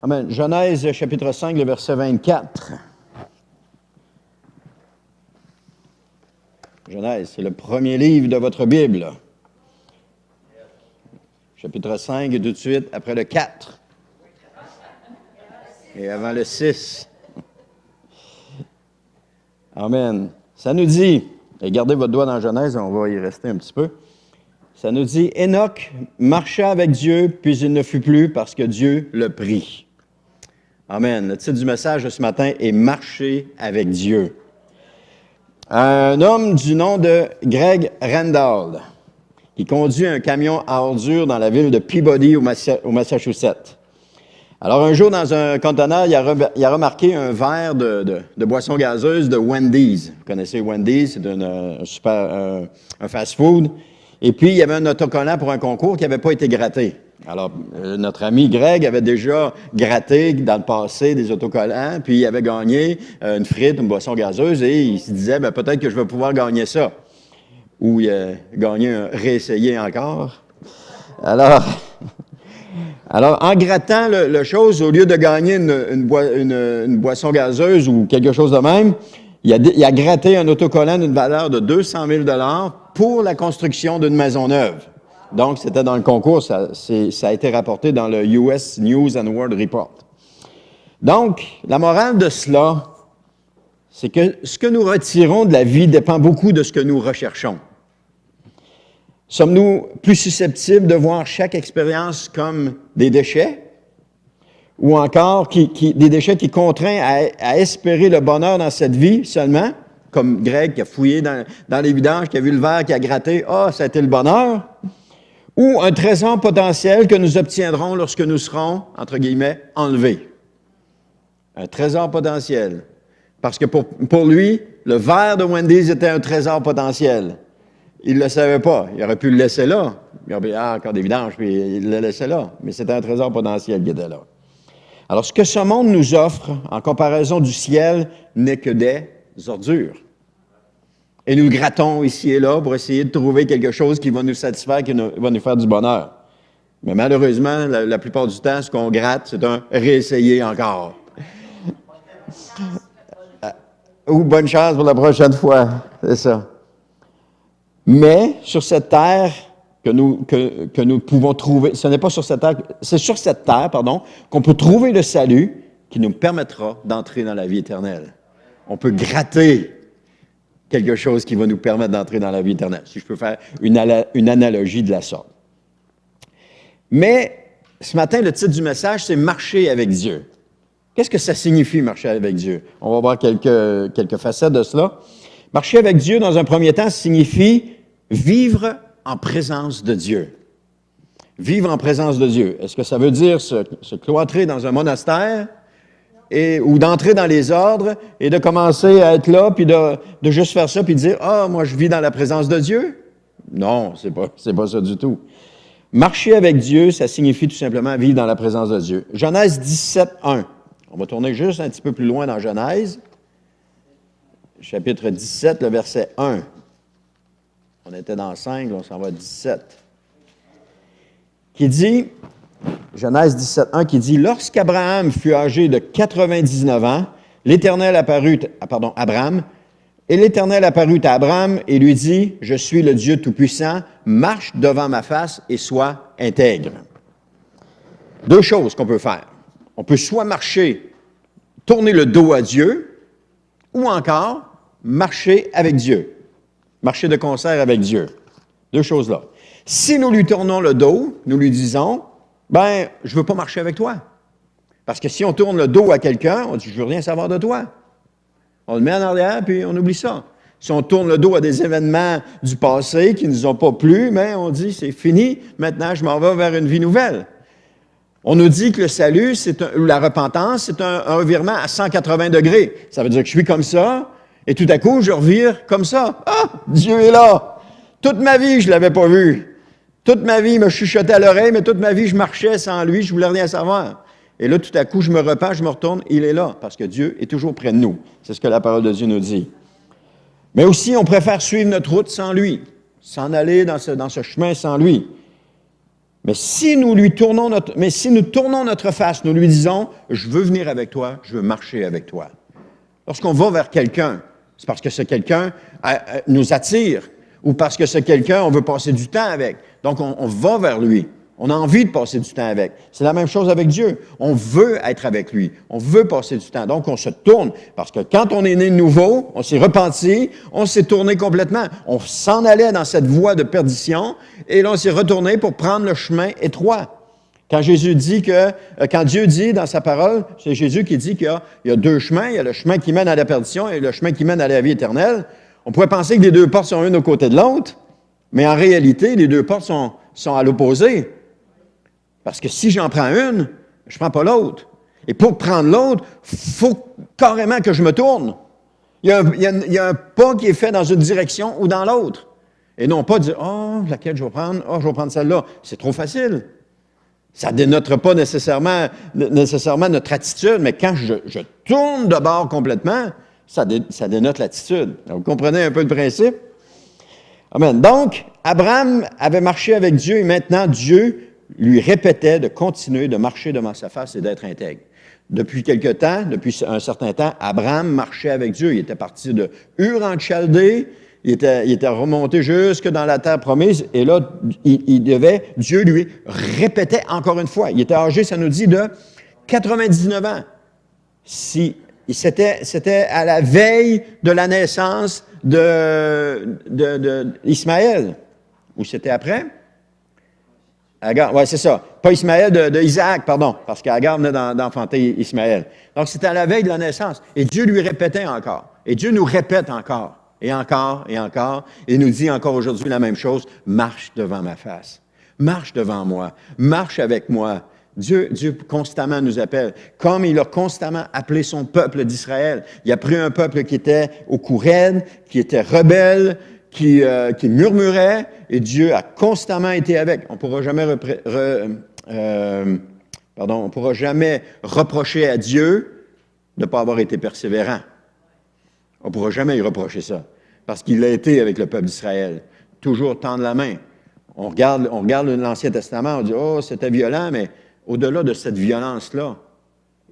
Amen. Genèse chapitre 5, le verset 24. Genèse, c'est le premier livre de votre Bible. Chapitre 5, et tout de suite après le 4. Et avant le 6. Amen. Ça nous dit, et gardez votre doigt dans Genèse, on va y rester un petit peu. Ça nous dit, Enoch marcha avec Dieu, puis il ne fut plus parce que Dieu le prit. Amen. Le titre du message de ce matin est « Marcher avec Dieu ». Un homme du nom de Greg Randall, qui conduit un camion à ordures dans la ville de Peabody, au Massachusetts. Alors, un jour, dans un conteneur, il a remarqué un verre de boisson gazeuse de Wendy's. Vous connaissez Wendy's, c'est un fast-food. Et puis, il y avait un autocollant pour un concours qui n'avait pas été gratté. Alors, notre ami Greg avait déjà gratté dans le passé des autocollants, puis il avait gagné une frite, une boisson gazeuse, et il se disait, bien, peut-être que je vais pouvoir gagner ça. Ou il a gagné un réessayer encore. Alors, en grattant le chose, au lieu de gagner une boisson gazeuse ou quelque chose de même, il a gratté un autocollant d'une valeur de 200 000 $ pour la construction d'une maison neuve. Donc, c'était dans le concours, ça a été rapporté dans le US News and World Report. Donc, la morale de cela, c'est que ce que nous retirons de la vie dépend beaucoup de ce que nous recherchons. Sommes-nous plus susceptibles de voir chaque expérience comme des déchets, ou encore des déchets qui contraignent à espérer le bonheur dans cette vie seulement, comme Greg qui a fouillé dans les vidanges, qui a vu le verre, qui a gratté, ça a été le bonheur, ou un trésor potentiel que nous obtiendrons lorsque nous serons, entre guillemets, enlevés. Un trésor potentiel. Parce que pour lui, le verre de Wendy's était un trésor potentiel. Il ne le savait pas. Il aurait pu le laisser là. Il aurait dit, encore des vidanges, puis il le laissait là. Mais c'était un trésor potentiel qui était là. Alors, ce que ce monde nous offre, en comparaison du ciel, n'est que des ordures. Et nous grattons ici et là pour essayer de trouver quelque chose qui va nous satisfaire, qui va nous faire du bonheur. Mais malheureusement, la plupart du temps, ce qu'on gratte, c'est un réessayer encore. Ou bonne chance pour la prochaine fois, c'est ça. Mais sur cette terre que nous pouvons trouver, ce n'est pas sur cette terre, c'est sur cette terre, qu'on peut trouver le salut qui nous permettra d'entrer dans la vie éternelle. On peut gratter quelque chose qui va nous permettre d'entrer dans la vie éternelle, si je peux faire une analogie de la sorte. Mais ce matin, le titre du message, c'est « Marcher avec Dieu ». Qu'est-ce que ça signifie, marcher avec Dieu? On va voir quelques facettes de cela. Marcher avec Dieu, dans un premier temps, signifie vivre en présence de Dieu. Vivre en présence de Dieu. Est-ce que ça veut dire se cloîtrer dans un monastère ou d'entrer dans les ordres et de commencer à être là, puis de juste faire ça, puis de dire « Ah, moi, je vis dans la présence de Dieu ». Non, c'est pas ça du tout. Marcher avec Dieu, ça signifie tout simplement vivre dans la présence de Dieu. Genèse 17, 1. On va tourner juste un petit peu plus loin dans Genèse. Chapitre 17, le verset 1. On était dans 5, on s'en va à 17. Qui dit, Genèse 17, 1, qui dit, « Lorsqu'Abraham fut âgé de 99 ans, l'Éternel apparut à Abraham, et l'Éternel apparut à Abraham et lui dit, « Je suis le Dieu Tout-Puissant, marche devant ma face et sois intègre. » Deux choses qu'on peut faire. On peut soit marcher, tourner le dos à Dieu, ou encore marcher avec Dieu. Marcher de concert avec Dieu. Deux choses là. Si nous lui tournons le dos, nous lui disons, « Ben, je ne veux pas marcher avec toi. » Parce que si on tourne le dos à quelqu'un, on dit, « Je ne veux rien savoir de toi. » On le met en arrière, puis on oublie ça. Si on tourne le dos à des événements du passé qui ne nous ont pas plu, mais on dit, « C'est fini, maintenant je m'en vais vers une vie nouvelle. » On nous dit que le salut, ou la repentance, c'est un revirement à 180 degrés. Ça veut dire que je suis comme ça, et tout à coup, je revire comme ça. Ah, Dieu est là! Toute ma vie, je ne l'avais pas vu. Toute ma vie, il me chuchotait à l'oreille, mais toute ma vie, je marchais sans lui, je ne voulais rien savoir. Et là, tout à coup, je me repens, je me retourne, il est là, parce que Dieu est toujours près de nous. C'est ce que la parole de Dieu nous dit. Mais aussi, on préfère suivre notre route sans lui, s'en aller dans ce chemin sans lui. Mais si nous tournons notre face, nous lui disons, je veux venir avec toi, je veux marcher avec toi. Lorsqu'on va vers quelqu'un, c'est parce que ce quelqu'un nous attire ou parce que ce quelqu'un, on veut passer du temps avec. Donc, on va vers lui. On a envie de passer du temps avec. C'est la même chose avec Dieu. On veut être avec lui. On veut passer du temps. Donc, on se tourne. Parce que quand on est né de nouveau, on s'est repenti, on s'est tourné complètement. On s'en allait dans cette voie de perdition et là, on s'est retourné pour prendre le chemin étroit. Quand Dieu dit dans sa parole, c'est Jésus qui dit qu'il y a deux chemins. Il y a le chemin qui mène à la perdition et le chemin qui mène à la vie éternelle. On pourrait penser que les deux portes sont une aux côtés de l'autre, mais en réalité, les deux portes sont à l'opposé. Parce que si j'en prends une, je ne prends pas l'autre. Et pour prendre l'autre, il faut carrément que je me tourne. Il y a un pas qui est fait dans une direction ou dans l'autre. Et non pas dire, laquelle je vais prendre? Je vais prendre celle-là. C'est trop facile. Ça ne dénote pas nécessairement notre attitude, mais quand je tourne de bord complètement, ça dénote l'attitude. Vous comprenez un peu le principe? Amen. Donc, Abraham avait marché avec Dieu et maintenant Dieu lui répétait de continuer de marcher devant sa face et d'être intègre. Depuis un certain temps, Abraham marchait avec Dieu. Il était parti de Ur en Chaldée, il était remonté jusque dans la terre promise, et là, Dieu lui répétait encore une fois. Il était âgé, ça nous dit, de 99 ans. C'était à la veille de la naissance d'Ismaël. Ou c'était après? Agar, oui, c'est ça. Pas Ismaël, de Isaac, pardon, parce qu'Agar venait d'enfanter Ismaël. Donc, c'était à la veille de la naissance. Et Dieu lui répétait encore. Et Dieu nous répète encore. Et encore, et encore. Et nous dit encore aujourd'hui la même chose. Marche devant ma face. Marche devant moi. Marche avec moi. Dieu constamment nous appelle. Comme il a constamment appelé son peuple d'Israël. Il a pris un peuple qui était au cou raide, qui était rebelle, qui murmurait, et Dieu a constamment été avec. On ne pourra jamais reprocher à Dieu de ne pas avoir été persévérant. On ne pourra jamais lui reprocher ça, parce qu'il a été avec le peuple d'Israël. Toujours tendre la main. On regarde l'Ancien Testament, on dit « Oh, c'était violent », mais au-delà de cette violence-là,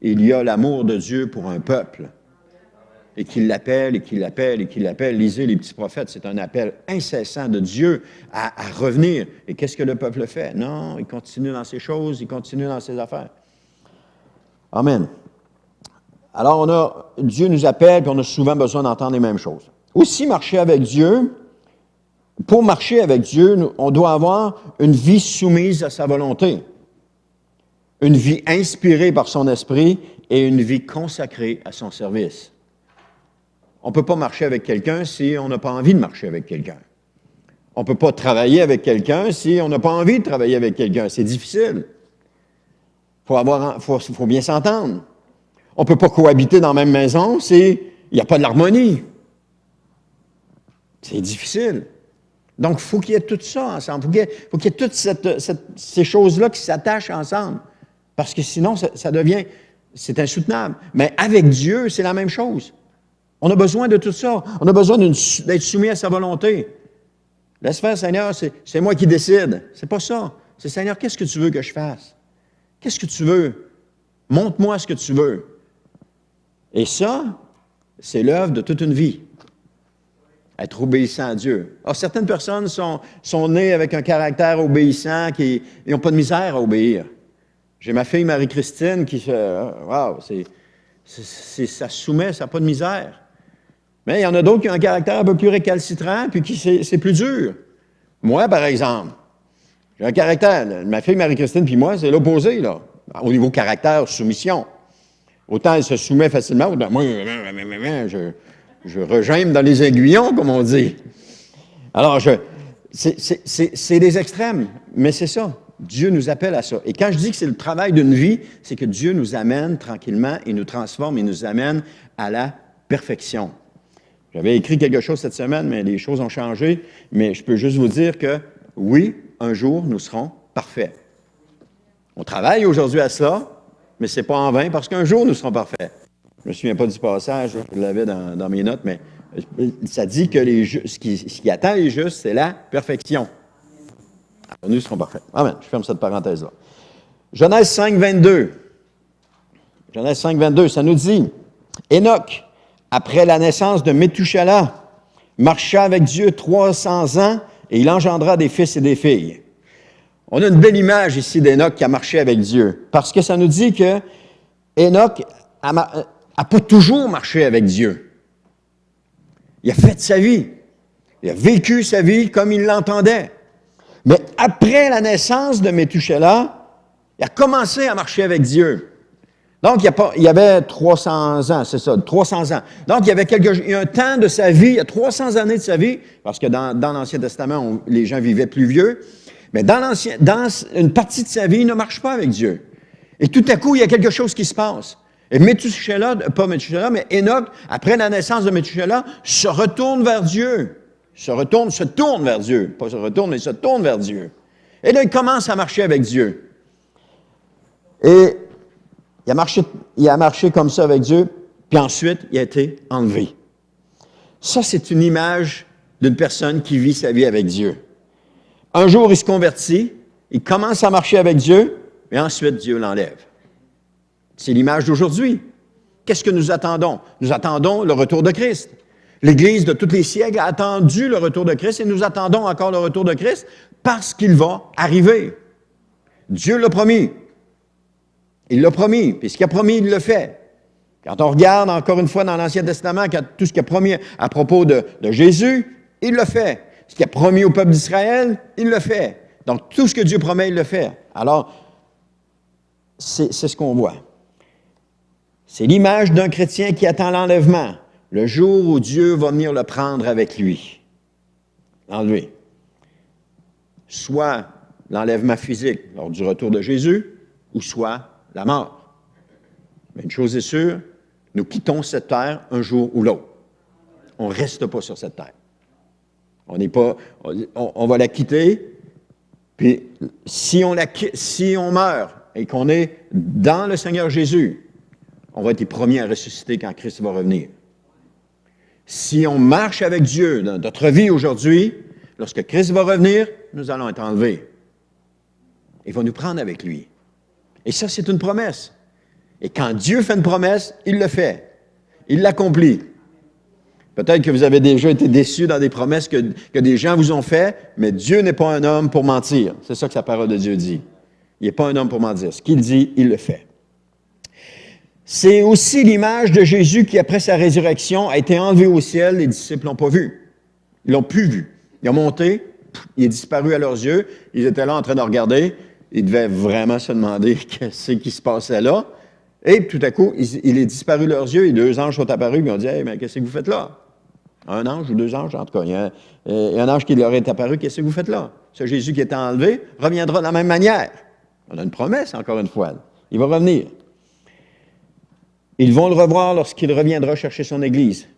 il y a l'amour de Dieu pour un peuple. Et qu'il l'appelle, et qu'il l'appelle, et qu'il l'appelle. Lisez les petits prophètes, c'est un appel incessant de Dieu à revenir. Et qu'est-ce que le peuple fait? Non, il continue dans ses choses, il continue dans ses affaires. Amen. Alors, Dieu nous appelle, puis on a souvent besoin d'entendre les mêmes choses. Aussi, marcher avec Dieu, pour marcher avec Dieu, on doit avoir une vie soumise à sa volonté, une vie inspirée par son esprit et une vie consacrée à son service. On ne peut pas marcher avec quelqu'un si on n'a pas envie de marcher avec quelqu'un. On ne peut pas travailler avec quelqu'un si on n'a pas envie de travailler avec quelqu'un. C'est difficile. Faut bien s'entendre. On ne peut pas cohabiter dans la même maison s'il n'y a pas de l'harmonie. C'est difficile. Donc, il faut qu'il y ait tout ça ensemble. Il faut qu'il y ait toutes ces choses-là qui s'attachent ensemble. Parce que sinon, c'est insoutenable. Mais avec Dieu, c'est la même chose. On a besoin de tout ça. On a besoin d'être soumis à sa volonté. Laisse faire, Seigneur, c'est moi qui décide. C'est pas ça. C'est, Seigneur, qu'est-ce que tu veux que je fasse? Qu'est-ce que tu veux? Montre-moi ce que tu veux. Et ça, c'est l'œuvre de toute une vie. Être obéissant à Dieu. Alors, certaines personnes sont nées avec un caractère obéissant, ils n'ont pas de misère à obéir. J'ai ma fille Marie-Christine qui ça soumet, ça n'a pas de misère. Mais il y en a d'autres qui ont un caractère un peu plus récalcitrant, puis c'est plus dur. Moi, par exemple, j'ai un caractère. Ma fille Marie-Christine puis moi, c'est l'opposé, là. Au niveau caractère, soumission. Autant elle se soumet facilement, autant moi, je regime dans les aiguillons, comme on dit. Alors, c'est des extrêmes, mais c'est ça. Dieu nous appelle à ça. Et quand je dis que c'est le travail d'une vie, c'est que Dieu nous amène tranquillement, il nous transforme, il nous amène à la perfection. J'avais écrit quelque chose cette semaine, mais les choses ont changé. Mais je peux juste vous dire que, oui, un jour, nous serons parfaits. On travaille aujourd'hui à ça, mais ce n'est pas en vain, parce qu'un jour, nous serons parfaits. Je ne me souviens pas du passage, je l'avais dans mes notes, mais ça dit que ce qui attend les justes, c'est la perfection. Nous serons parfaits. Amen. Je ferme cette parenthèse-là. Genèse 5, 22. Genèse 5, 22, ça nous dit, Enoch, après la naissance de Méthuselah, marcha avec Dieu 300 ans et il engendra des fils et des filles. On a une belle image ici d'Enoch qui a marché avec Dieu, parce que ça nous dit que Enoch n'a pas toujours marché avec Dieu. Il a fait sa vie. Il a vécu sa vie comme il l'entendait. Mais après la naissance de Méthuselah, il a commencé à marcher avec Dieu. Donc, il y avait 300 ans, c'est ça, 300 ans. Donc, il y a un temps de sa vie, il y a 300 années de sa vie, parce que dans l'Ancien Testament, les gens vivaient plus vieux, mais dans une partie de sa vie, il ne marche pas avec Dieu. Et tout à coup, il y a quelque chose qui se passe. Et Méthuselah, pas Méthuselah, mais Enoch, après la naissance de Méthuselah, se retourne vers Dieu. Se tourne vers Dieu. Pas se retourne, mais se tourne vers Dieu. Et là, il commence à marcher avec Dieu. Et il a marché comme ça avec Dieu, puis ensuite, il a été enlevé. Ça, c'est une image d'une personne qui vit sa vie avec Dieu. Un jour, il se convertit, il commence à marcher avec Dieu, et ensuite, Dieu l'enlève. C'est l'image d'aujourd'hui. Qu'est-ce que nous attendons? Nous attendons le retour de Christ. L'Église de tous les siècles a attendu le retour de Christ et nous attendons encore le retour de Christ parce qu'il va arriver. Dieu l'a promis. Il l'a promis. Puis ce qu'il a promis, il le fait. Quand on regarde encore une fois dans l'Ancien Testament, tout ce qu'il a promis à propos de Jésus, il le fait. Ce qu'il a promis au peuple d'Israël, il le fait. Donc tout ce que Dieu promet, il le fait. Alors, c'est ce qu'on voit. C'est l'image d'un chrétien qui attend l'enlèvement. Le jour où Dieu va venir le prendre avec lui, l'enlever. Soit l'enlèvement physique lors du retour de Jésus, ou soit la mort. Mais une chose est sûre, nous quittons cette terre un jour ou l'autre. On ne reste pas sur cette terre. On va la quitter, puis si on meurt et qu'on est dans le Seigneur Jésus, on va être les premiers à ressusciter quand Christ va revenir. Si on marche avec Dieu dans notre vie aujourd'hui, lorsque Christ va revenir, nous allons être enlevés. Il va nous prendre avec lui. Et ça, c'est une promesse. Et quand Dieu fait une promesse, il le fait. Il l'accomplit. Peut-être que vous avez déjà été déçus dans des promesses que des gens vous ont faites, mais Dieu n'est pas un homme pour mentir. C'est ça que la parole de Dieu dit. Il n'est pas un homme pour mentir. Ce qu'il dit, il le fait. C'est aussi l'image de Jésus qui, après sa résurrection, a été enlevé au ciel. Les disciples ne l'ont pas vu. Ils ne l'ont plus vu. Il a monté, il est disparu à leurs yeux. Ils étaient là en train de regarder. Ils devaient vraiment se demander ce qui se passait là. Et tout à coup, il est disparu à leurs yeux et 2 anges sont apparus et ils ont dit « Hey, mais qu'est-ce que vous faites là? » Un ange ou 2 anges, en tout cas. Il y a un ange qui leur est apparu. « Qu'est-ce que vous faites là? » Ce Jésus qui est enlevé reviendra de la même manière. On a une promesse, encore une fois. Il va revenir. Ils vont le revoir lorsqu'il reviendra chercher son Église.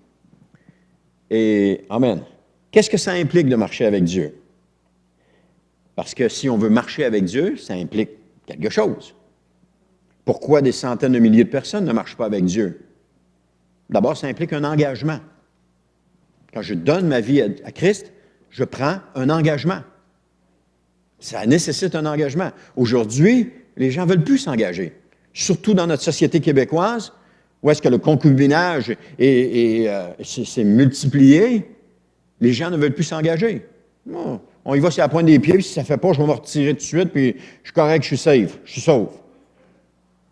Et, amen. Qu'est-ce que ça implique de marcher avec Dieu? Parce que si on veut marcher avec Dieu, ça implique quelque chose. Pourquoi des centaines de milliers de personnes ne marchent pas avec Dieu? D'abord, ça implique un engagement. Quand je donne ma vie à Christ, je prends un engagement. Ça nécessite un engagement. Aujourd'hui, les gens ne veulent plus s'engager. Surtout dans notre société québécoise, où est-ce que le concubinage s'est multiplié, les gens ne veulent plus s'engager. Bon, on y va sur la pointe des pieds, puis si ça ne fait pas, je vais me retirer tout de suite, puis je suis correct, je suis safe, je suis sauve.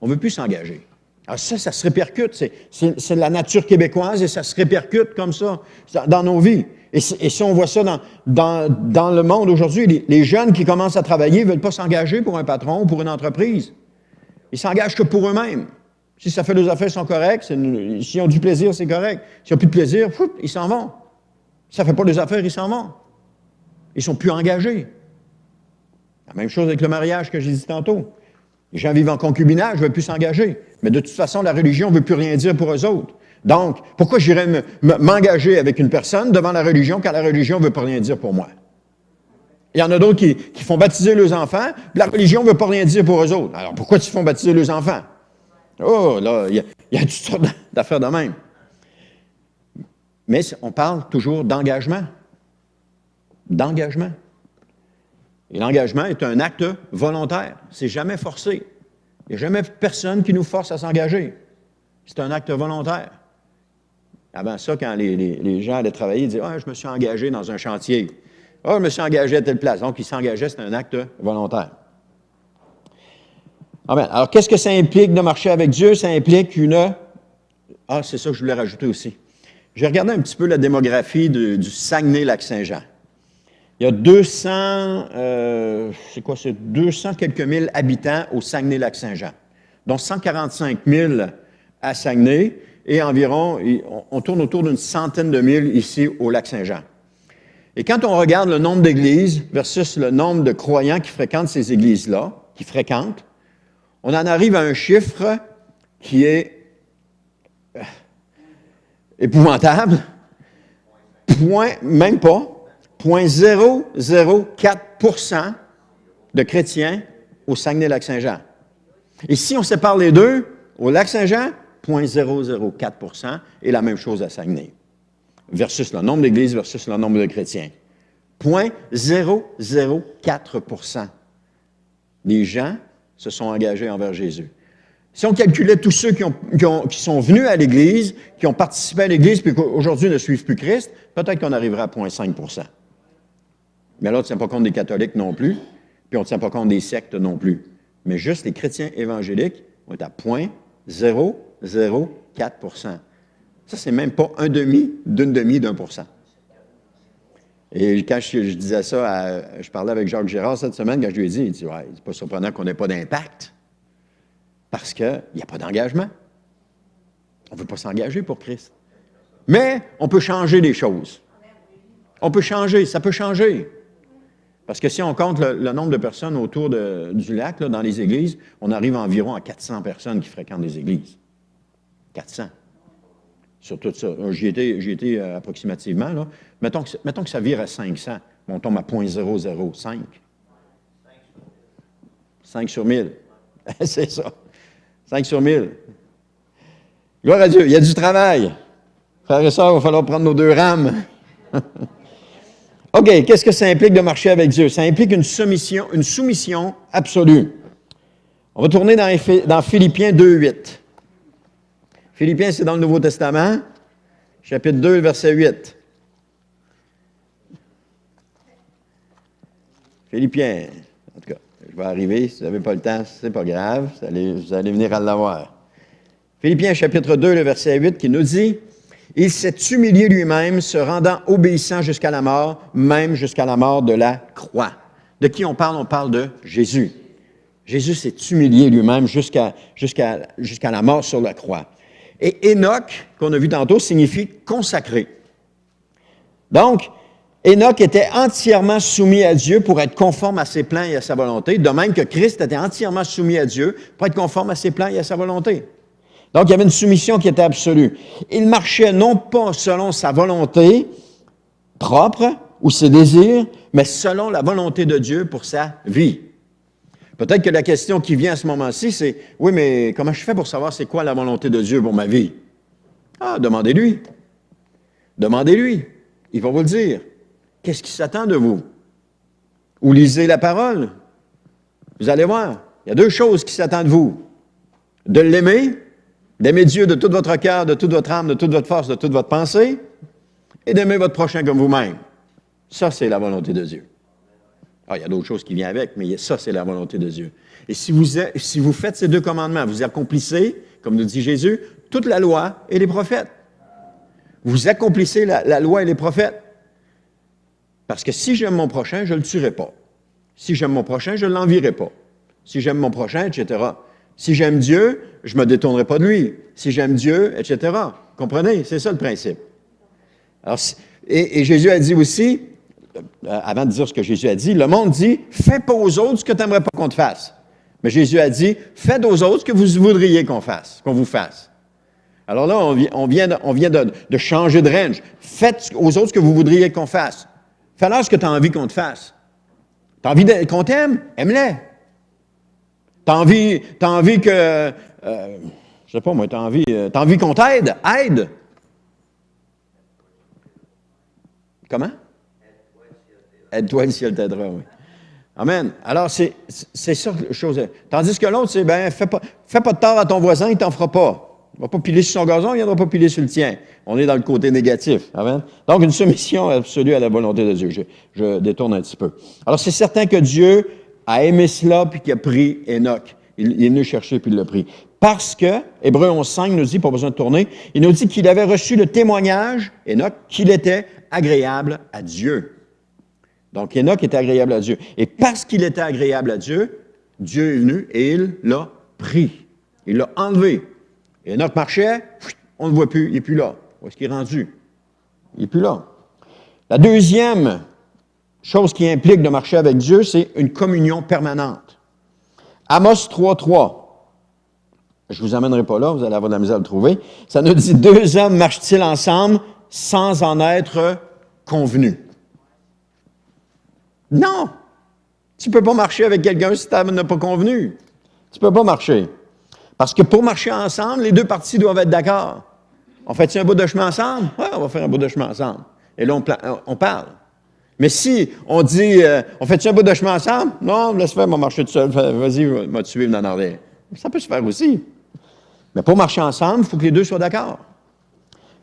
On ne veut plus s'engager. Alors ça se répercute. C'est la nature québécoise et ça se répercute comme ça dans nos vies. Et si on voit ça dans le monde aujourd'hui, les jeunes qui commencent à travailler ne veulent pas s'engager pour un patron ou pour une entreprise. Ils s'engagent que pour eux-mêmes. Si ça fait leurs affaires, ils sont corrects. S'ils ont du plaisir, c'est correct. S'ils n'ont plus de plaisir, ils s'en vont. Si ça ne fait pas leurs affaires, ils s'en vont. Ils ne sont plus engagés. La même chose avec le mariage que j'ai dit tantôt. Les gens vivent en concubinage, ne veulent plus s'engager. Mais de toute façon, la religion ne veut plus rien dire pour eux autres. Donc, pourquoi j'irais m'engager avec une personne devant la religion quand la religion ne veut pas rien dire pour moi? Il y en a d'autres qui font baptiser leurs enfants, puis la religion ne veut pas rien dire pour eux autres. Alors, pourquoi ils font baptiser leurs enfants? Oh, là, il y a toutes sortes d'affaires de même. Mais on parle toujours d'engagement. D'engagement. Et l'engagement est un acte volontaire. C'est jamais forcé. Il n'y a jamais personne qui nous force à s'engager. C'est un acte volontaire. Avant ça, quand les gens allaient travailler, ils disaient « Ah, je me suis engagé dans un chantier. Ah, je me suis engagé à telle place. » Donc, ils s'engageaient, c'est un acte volontaire. Amen. Alors, qu'est-ce que ça implique de marcher avec Dieu? Ça implique une... Ah, c'est ça que je voulais rajouter aussi. J'ai regardé un petit peu la démographie du Saguenay-Lac-Saint-Jean. Il y a 200 quelques mille habitants au Saguenay-Lac-Saint-Jean, dont 145 000 à Saguenay et environ, on tourne autour d'une centaine de mille ici au Lac-Saint-Jean. Et quand on regarde le nombre d'églises versus le nombre de croyants qui fréquentent ces églises-là, on en arrive à un chiffre qui est épouvantable, même pas, 0,004% de chrétiens au Saguenay-Lac-Saint-Jean. Et si on sépare les deux, au Lac-Saint-Jean, 0,004% et la même chose à Saguenay, versus le nombre d'églises versus le nombre de chrétiens. 0,004% des gens se sont engagés envers Jésus. Si on calculait tous ceux qui sont venus à l'Église, qui ont participé à l'Église, puis qu'aujourd'hui ne suivent plus Christ, peut-être qu'on arriverait à 0,5%. Mais là, on ne tient pas compte des catholiques non plus, puis on ne tient pas compte des sectes non plus. Mais juste les chrétiens évangéliques vont être à 0,004%. Ça, c'est même pas un demi d'un pour cent. Et quand je disais ça, je parlais avec Jacques Girard cette semaine, quand je lui ai dit, il dit, ouais, c'est pas surprenant qu'on n'ait pas d'impact. Parce qu'il n'y a pas d'engagement. On ne veut pas s'engager pour Christ. Mais on peut changer les choses. On peut changer, ça peut changer. Parce que si on compte le nombre de personnes autour du lac, là, dans les églises, on arrive environ à 400 personnes qui fréquentent les églises. 400. Sur tout ça. J'y étais approximativement. Là. Mettons que ça vire à 500. On tombe à 0,005. 5 sur 1000. C'est ça. 5 sur 1000. Gloire à Dieu, il y a du travail. Frères et sœurs, il va falloir prendre nos 2 rames. OK, qu'est-ce que ça implique de marcher avec Dieu? Ça implique une soumission absolue. On va tourner dans Philippiens 2,8. Philippiens, c'est dans le Nouveau Testament, chapitre 2, verset 8. Philippiens, en tout cas. Je vais arriver, si vous n'avez pas le temps, c'est pas grave, vous allez venir à l'avoir. Philippiens chapitre 2, le verset 8, qui nous dit « Il s'est humilié lui-même, se rendant obéissant jusqu'à la mort, même jusqu'à la mort de la croix. » De qui on parle? On parle de Jésus. Jésus s'est humilié lui-même jusqu'à la mort sur la croix. Et Enoch, qu'on a vu tantôt, signifie « consacré ». Donc, Enoch était entièrement soumis à Dieu pour être conforme à ses plans et à sa volonté, de même que Christ était entièrement soumis à Dieu pour être conforme à ses plans et à sa volonté. Donc, il y avait une soumission qui était absolue. Il marchait non pas selon sa volonté propre ou ses désirs, mais selon la volonté de Dieu pour sa vie. Peut-être que la question qui vient à ce moment-ci, c'est « Oui, mais comment je fais pour savoir c'est quoi la volonté de Dieu pour ma vie? » Ah, demandez-lui. Demandez-lui. Il va vous le dire. Qu'est-ce qui s'attend de vous? Ou lisez la parole. Vous allez voir, il y a 2 choses qui s'attendent de vous. De l'aimer, d'aimer Dieu de tout votre cœur, de toute votre âme, de toute votre force, de toute votre pensée, et d'aimer votre prochain comme vous-même. Ça, c'est la volonté de Dieu. Alors, il y a d'autres choses qui viennent avec, mais ça, c'est la volonté de Dieu. Et si vous faites ces 2 commandements, vous accomplissez, comme nous dit Jésus, toute la loi et les prophètes. Vous accomplissez la loi et les prophètes. Parce que si j'aime mon prochain, je ne le tuerai pas. Si j'aime mon prochain, je ne l'envierai pas. Si j'aime mon prochain, etc. Si j'aime Dieu, je ne me détournerai pas de lui. Si j'aime Dieu, etc. Comprenez? C'est ça le principe. Alors, et Jésus a dit aussi, avant de dire ce que Jésus a dit, le monde dit, fais pas aux autres ce que tu n'aimerais pas qu'on te fasse. Mais Jésus a dit, faites aux autres ce que vous voudriez qu'on vous fasse. Alors là, on vient de changer de range. Faites aux autres ce que vous voudriez qu'on fasse. Fais-leur ce que tu as envie qu'on te fasse. Tu as envie qu'on t'aime? Aime-les. Tu as envie que... je sais pas, moi, tu as envie qu'on t'aide? Aide. Comment? Aide-toi, le ciel t'aidera, oui. Amen. Alors, c'est ça la chose. Tandis que l'autre, c'est, fais pas de tort à ton voisin, il t'en fera pas. Il ne va pas piler sur son gazon, il ne viendra pas piler sur le tien. On est dans le côté négatif. Amen. Donc, une soumission absolue à la volonté de Dieu. Je détourne un petit peu. Alors, c'est certain que Dieu a aimé cela puis qu'il a pris Enoch. Il est venu chercher puis il l'a pris. Parce que, Hébreux 11.5 nous dit, pas besoin de tourner, il nous dit qu'il avait reçu le témoignage, Enoch, qu'il était agréable à Dieu. Donc, Enoch était agréable à Dieu. Et parce qu'il était agréable à Dieu, Dieu est venu et il l'a pris. Il l'a enlevé. Enoch marchait, on ne le voit plus, il n'est plus là. Où est-ce qu'il est rendu? Il n'est plus là. La deuxième chose qui implique de marcher avec Dieu, c'est une communion permanente. Amos 3.3. Je ne vous amènerai pas là, vous allez avoir de la misère à le trouver. Ça nous dit, 2 hommes marchent-ils ensemble sans en être convenus? Non! Tu ne peux pas marcher avec quelqu'un si tu n'as pas convenu. Tu ne peux pas marcher. Parce que pour marcher ensemble, les deux parties doivent être d'accord. On fait-tu un bout de chemin ensemble? Oui, on va faire un bout de chemin ensemble. Et là, on parle. Mais si on dit, on fait-tu un bout de chemin ensemble? Non, laisse faire, on va marcher tout seul. Vas-y, on va te suivre dans l'arrière. Ça peut se faire aussi. Mais pour marcher ensemble, il faut que les deux soient d'accord.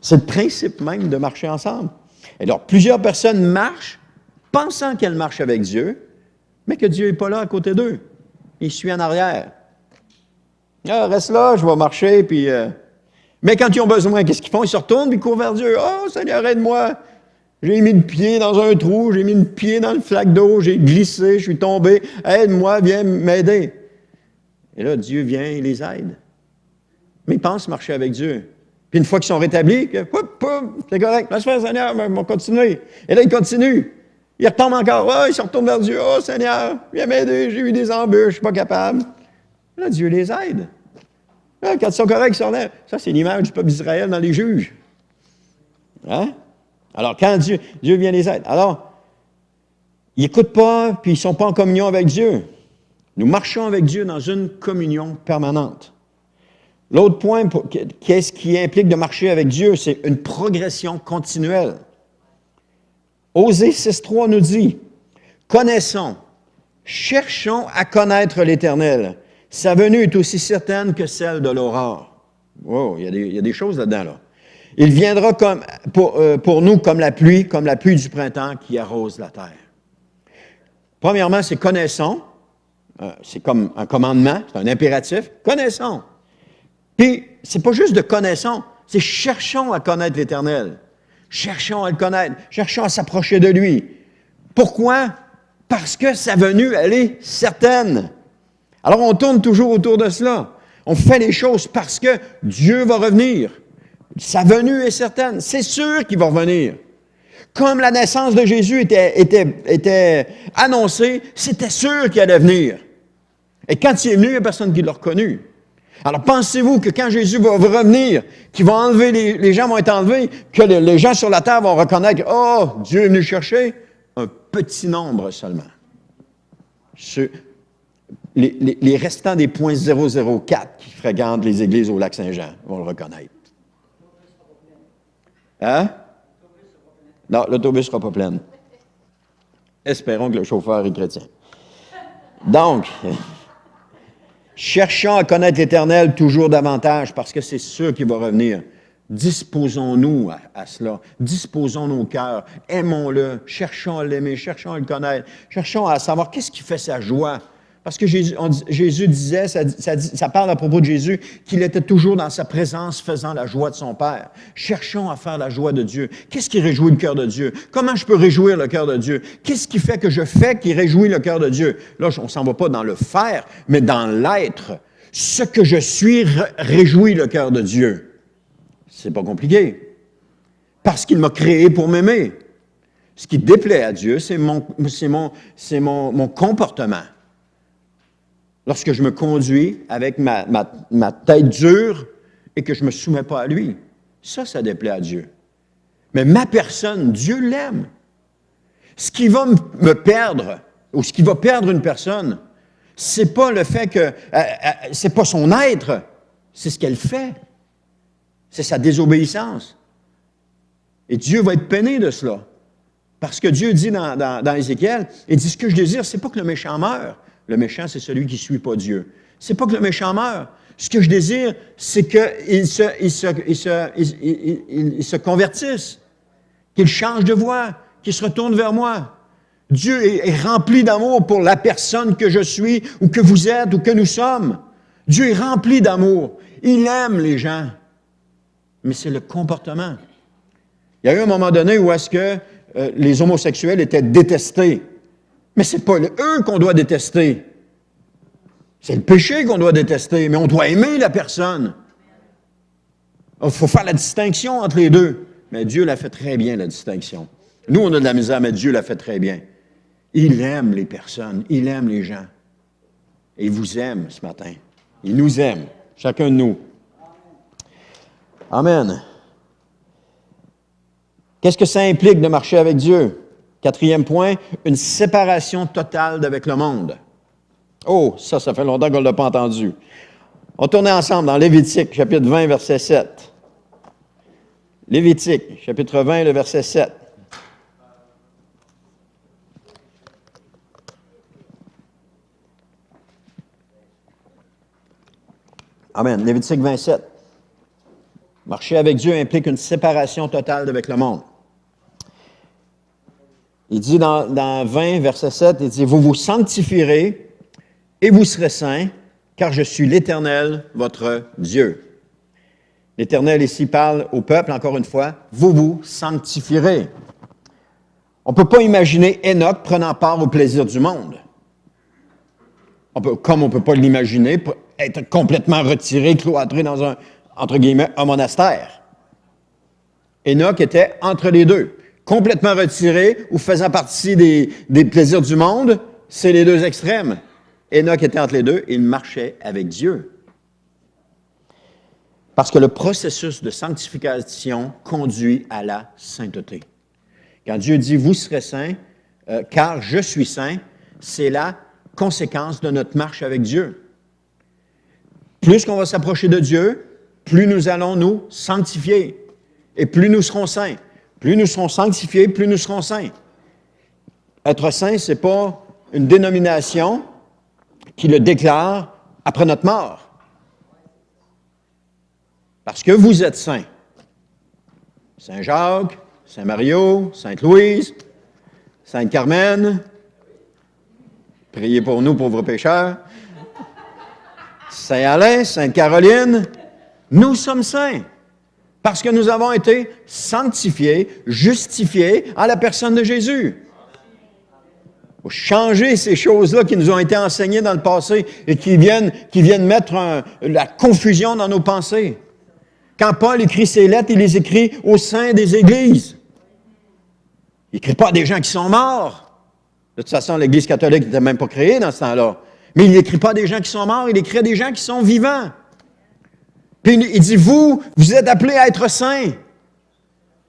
C'est le principe même de marcher ensemble. Et alors, plusieurs personnes marchent, pensant qu'elles marchent avec Dieu, mais que Dieu n'est pas là à côté d'eux. Il suit en arrière. Ah, reste là, je vais marcher, puis... Mais quand ils ont besoin, qu'est-ce qu'ils font? Ils se retournent, puis ils courent vers Dieu. « Oh, Seigneur, aide-moi! J'ai mis le pied dans un trou, j'ai mis le pied dans le flaque d'eau, j'ai glissé, je suis tombé. Aide-moi, viens m'aider. » Et là, Dieu vient et les aide. Mais ils pensent marcher avec Dieu. Puis une fois qu'ils sont rétablis, c'est correct, laisse faire, Seigneur, on va continuer. Et là, ils continuent. Ils retombent encore. Oh, ils se retournent vers Dieu. « Oh, Seigneur, viens m'aider, j'ai eu des embûches, je ne suis pas capable. » Là, Dieu les aide. Là, quand ils sont corrects, ils sont là. Ça, c'est l'image du peuple d'Israël dans les juges. Hein? Alors, quand Dieu vient les aider. Alors, ils n'écoutent pas, puis ils ne sont pas en communion avec Dieu. Nous marchons avec Dieu dans une communion permanente. L'autre point, qu'est-ce qui implique de marcher avec Dieu? C'est une progression continuelle. Osée 6.3 nous dit, « Connaissons, cherchons à connaître l'Éternel. Sa venue est aussi certaine que celle de l'aurore. » Wow, il y a des choses là-dedans, là. « Il viendra pour nous comme la pluie du printemps qui arrose la terre. » Premièrement, c'est « connaissons ». C'est comme un commandement, c'est un impératif. Connaissons. Puis, c'est pas juste de connaissons, c'est cherchons à connaître l'Éternel. Cherchons à le connaître. Cherchons à s'approcher de lui. Pourquoi? Parce que sa venue, elle est certaine. Alors, on tourne toujours autour de cela. On fait les choses parce que Dieu va revenir. Sa venue est certaine. C'est sûr qu'il va revenir. Comme la naissance de Jésus était annoncée, c'était sûr qu'il allait venir. Et quand il est venu, il n'y a personne qui l'a reconnu. Alors, pensez-vous que quand Jésus va revenir, qu'il va enlever, les gens vont être enlevés, que les gens sur la terre vont reconnaître, « Oh, Dieu est venu chercher un petit nombre seulement. » Les restants des 0.004 qui fréquentent les églises au Lac-Saint-Jean vont le reconnaître. Hein? Non, l'autobus ne sera pas plein. Espérons que le chauffeur est chrétien. Donc, cherchons à connaître l'Éternel toujours davantage, parce que c'est sûr qu'il va revenir. Disposons-nous à cela. Disposons nos cœurs. Aimons-le. Cherchons à l'aimer. Cherchons à le connaître. Cherchons à savoir qu'est-ce qui fait sa joie. Parce que Jésus disait, ça parle à propos de Jésus, qu'il était toujours dans sa présence faisant la joie de son Père. Cherchons à faire la joie de Dieu. Qu'est-ce qui réjouit le cœur de Dieu? Comment je peux réjouir le cœur de Dieu? Qu'est-ce qui fait que je fais qui réjouit le cœur de Dieu? Là, on ne s'en va pas dans le faire, mais dans l'être. Ce que je suis réjouit le cœur de Dieu. C'est pas compliqué. Parce qu'il m'a créé pour m'aimer. Ce qui déplaît à Dieu, c'est mon comportement. Lorsque je me conduis avec ma tête dure et que je ne me soumets pas à lui, ça déplaît à Dieu. Mais ma personne, Dieu l'aime. Ce qui va me perdre, ou ce qui va perdre une personne, c'est pas le fait que, c'est pas son être, c'est ce qu'elle fait. C'est sa désobéissance. Et Dieu va être peiné de cela. Parce que Dieu dit dans Ézéchiel, il dit, ce que je désire, c'est pas que le méchant meure. Le méchant, c'est celui qui ne suit pas Dieu. C'est pas que le méchant meure. Ce que je désire, c'est qu'il se convertisse, qu'il change de voie, qu'il se retourne vers moi. Dieu est rempli d'amour pour la personne que je suis, ou que vous êtes, ou que nous sommes. Dieu est rempli d'amour. Il aime les gens. Mais c'est le comportement. Il y a eu un moment donné où est-ce que les homosexuels étaient détestés. Mais ce n'est pas eux qu'on doit détester. C'est le péché qu'on doit détester, mais on doit aimer la personne. Il faut faire la distinction entre les deux. Mais Dieu l'a fait très bien, la distinction. Nous, on a de la misère, mais Dieu l'a fait très bien. Il aime les personnes, il aime les gens. Et il vous aime ce matin. Il nous aime, chacun de nous. Amen. Qu'est-ce que ça implique de marcher avec Dieu? 4e point, une séparation totale d'avec le monde. Oh, ça fait longtemps qu'on ne l'a pas entendu. On tourne ensemble dans Lévitique, chapitre 20, verset 7. Lévitique, chapitre 20, le verset 7. Amen. Lévitique 27. Marcher avec Dieu implique une séparation totale d'avec le monde. Il dit dans 20, verset 7, il dit, « Vous vous sanctifierez et vous serez saints, car je suis l'Éternel, votre Dieu. » L'Éternel ici parle au peuple, encore une fois, « Vous vous sanctifierez. » On ne peut pas imaginer Enoch prenant part au plaisir du monde. Comme on ne peut pas l'imaginer, être complètement retiré, cloîtré dans un, entre guillemets, un monastère. Enoch était entre les deux. Complètement retiré ou faisant partie des plaisirs du monde, c'est les deux extrêmes. Enoch était entre les deux, il marchait avec Dieu. Parce que le processus de sanctification conduit à la sainteté. Quand Dieu dit « vous serez saints, car je suis saint », c'est la conséquence de notre marche avec Dieu. Plus qu'on va s'approcher de Dieu, plus nous allons nous sanctifier et plus nous serons saints. Plus nous serons sanctifiés, plus nous serons saints. Être saint, ce n'est pas une dénomination qui le déclare après notre mort. Parce que vous êtes saints. Saint-Jacques, Saint-Mario, Sainte-Louise, Sainte-Carmen, priez pour nous, pauvres pécheurs. Saint-Alain, Sainte-Caroline, nous sommes saints. Parce que nous avons été sanctifiés, justifiés en la personne de Jésus. Il faut changer ces choses-là qui nous ont été enseignées dans le passé et qui viennent mettre la confusion dans nos pensées. Quand Paul écrit ses lettres, il les écrit au sein des églises. Il n'écrit pas à des gens qui sont morts. De toute façon, l'Église catholique n'était même pas créée dans ce temps-là. Mais il n'écrit pas à des gens qui sont morts, il écrit à des gens qui sont vivants. Puis il dit, vous êtes appelés à être saints.